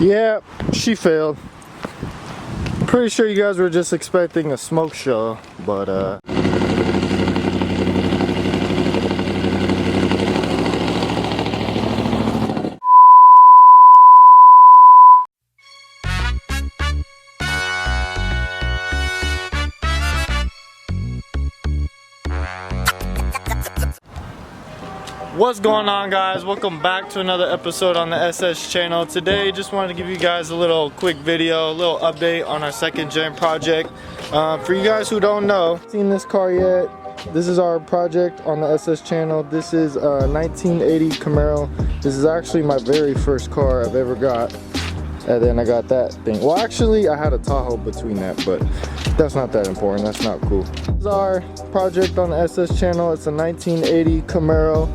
Yeah, she failed. Pretty sure you guys were just expecting a smoke show, but what's going on, guys? Welcome back to another episode on the SS channel. Today just wanted to give you guys a little quick video, a little update on our second gen project. For you guys who don't know, seen this car yet, this is our project on the SS channel. This is a 1980 Camaro. This is actually my very first car I've ever got, and then I got that thing. Well, actually I had a Tahoe between that, but that's not that important. That's not cool. This is our project on the SS channel. It's a 1980 Camaro.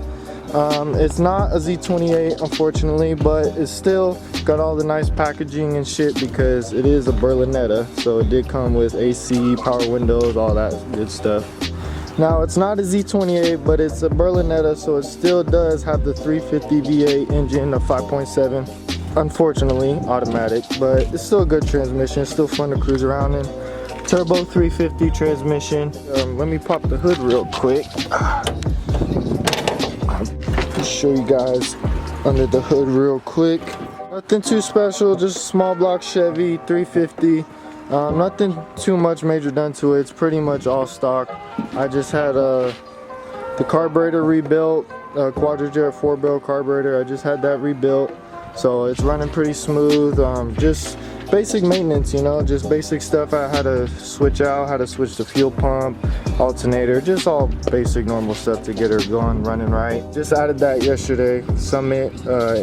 It's not a Z28, unfortunately, but it's still got all the nice packaging and shit because it is a Berlinetta, so it did come with AC, power windows, all that good stuff. Now, it's not a Z28, but it's a Berlinetta, so it still does have the 350 V8 engine, a 5.7, unfortunately automatic, but it's still a good transmission. It's still fun to cruise around in. Turbo 350 transmission. Let me pop the hood real quick. Show you guys under the hood real quick. Nothing too special, just a small block Chevy 350. Nothing too much major done to it. It's pretty much all stock. I just had the carburetor rebuilt, Quadrajet 4-barrel carburetor. I just had that rebuilt, so it's running pretty smooth. Just basic maintenance, you know, just basic stuff. I had to switch out, had to switch the fuel pump, alternator, just all basic normal stuff to get her going, running right. Just added that yesterday. Summit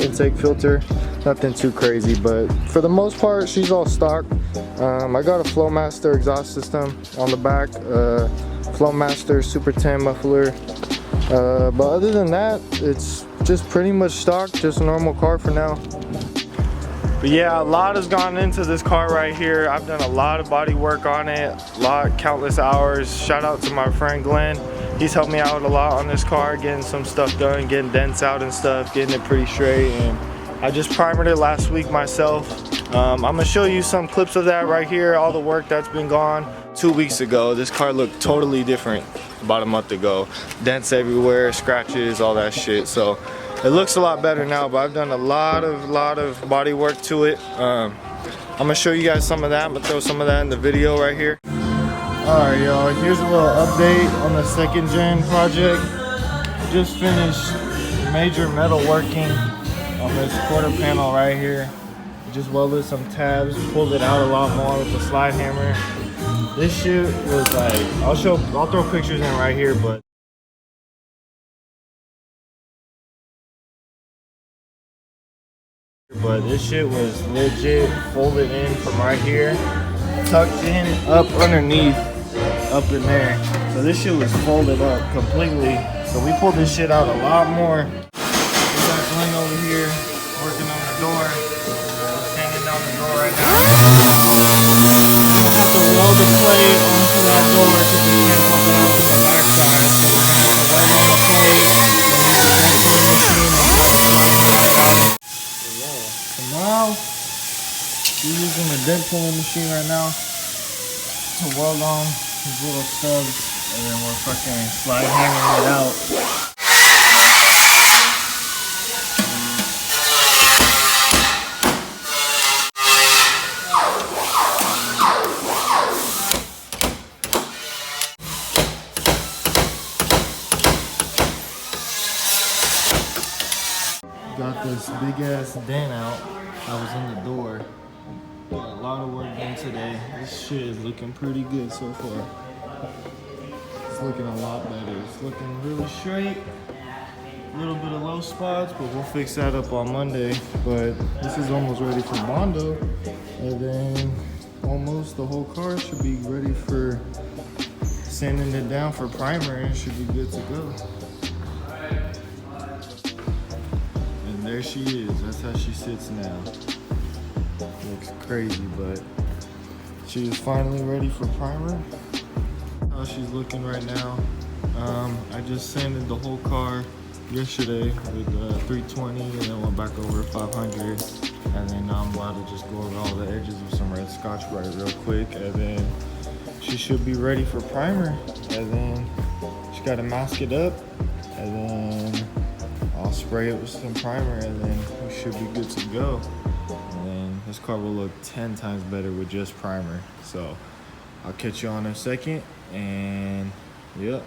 intake filter, nothing too crazy, but for the most part she's all stock. I got a Flowmaster exhaust system on the back, Flowmaster Super 10 muffler, but other than that it's just pretty much stock, just a normal car for now. But yeah, a lot has gone into this car right here. I've done a lot of body work on it, countless hours. Shout out to my friend Glenn. He's helped me out a lot on this car, getting some stuff done, getting dents out and stuff, getting it pretty straight. And I just primered it last week myself. I'm gonna show you some clips of that right here, all the work that's been gone. 2 weeks ago, this car looked totally different about a month ago. Dents everywhere, scratches, all that shit. So it looks a lot better now, but I've done a lot of body work to it. I'm gonna show you guys some of that. I'm gonna throw some of that in the video right here. Alright, y'all, here's a little update on the second gen project. Just finished major metal working on this quarter panel right here. Just welded some tabs, pulled it out a lot more with the slide hammer. This shit was like, I'll throw pictures in right here, but this shit was legit folded in from right here, tucked in up underneath, up in there. So this shit was folded up completely. So we pulled this shit out a lot more. We got Glenn over here working on the door, sanding down the door right now. We have to weld the plate onto that door because we can't weld it out to the back side. So we're gonna have to weld on the plate and use the vent pulling machine to now, we're using the dent pulling machine right now to weld on these little stubs, and then we're fucking slide hammering it out. Got this big ass dent out. I was in the door. Got a lot of work done today. This shit is looking pretty good so far. It's looking a lot better. It's looking really straight. A little bit of low spots, but we'll fix that up on Monday. But this is almost ready for Bondo. And then almost the whole car should be ready for sanding it down for primer, and it should be good to go. There she is. That's how she sits now. Looks crazy, but she is finally ready for primer. How she's looking right now. I just sanded the whole car yesterday with 320 and then went back over 500. And then now I'm about to just go over all the edges with some red Scotch Brite real quick, and then she should be ready for primer. And then she got to mask it up, and then I'll spray it with some primer, and then we should be good to go. And then this car will look 10 times better with just primer. So I'll catch you on in a second, and yep.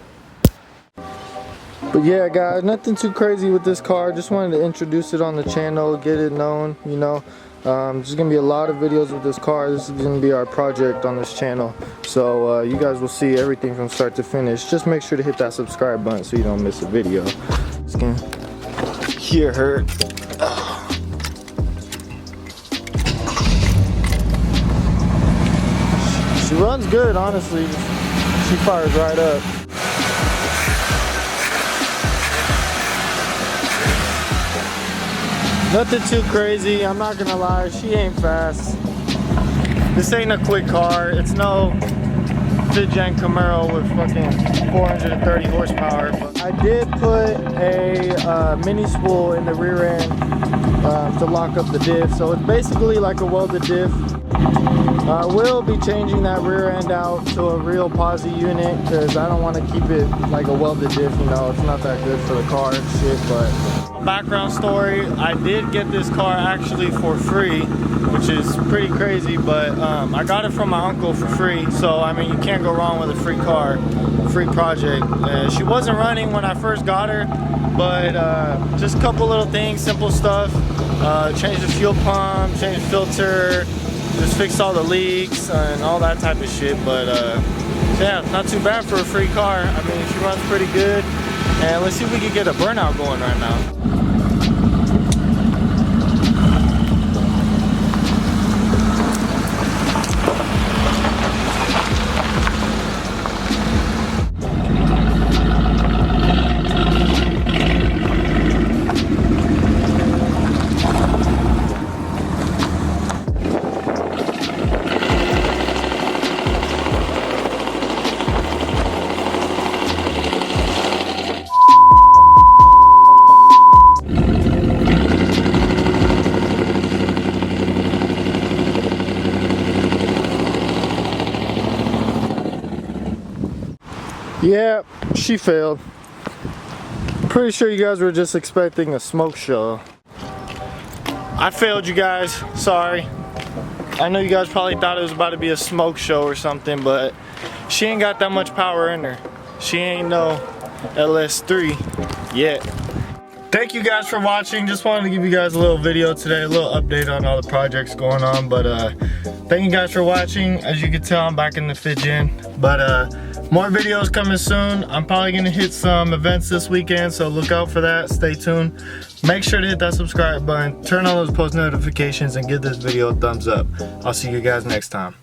But yeah, guys, nothing too crazy with this car. Just wanted to introduce it on the channel, get it known, you know. There's gonna be a lot of videos with this car. This is gonna be our project on this channel. So you guys will see everything from start to finish. Just make sure to hit that subscribe button so you don't miss a video. It's gonna hear her. She runs good, honestly. She fires right up. Nothing too crazy, I'm not gonna lie, she ain't fast. This ain't a quick car, it's no 5th gen Camaro with fucking 430 horsepower. But I did put a mini spool in the rear end to lock up the diff, so it's basically like a welded diff. I will be changing that rear end out to a real posi unit because I don't want to keep it like a welded diff, you know, it's not that good for the car and shit. But background story, I did get this car actually for free, which is pretty crazy, but I got it from my uncle for free. So I mean, you can't go wrong with a free car, free project. She wasn't running when I first got her, but just a couple little things, simple stuff. Change the fuel pump, change the filter, just fixed all the leaks and all that type of shit. But yeah, not too bad for a free car. I mean, she runs pretty good. And let's see if we can get a burnout going right now. Yeah, she failed. Pretty sure you guys were just expecting a smoke show. I failed you guys, sorry. I know you guys probably thought it was about to be a smoke show or something, but she ain't got that much power in her. She ain't no LS3 yet. Thank you guys for watching. Just wanted to give you guys a little video today, a little update on all the projects going on. But thank you guys for watching. As you can tell, I'm back in the 5th gen. But more videos coming soon. I'm probably gonna hit some events this weekend, so look out for that. Stay tuned. Make sure to hit that subscribe button, turn on those post notifications, and give this video a thumbs up. I'll see you guys next time.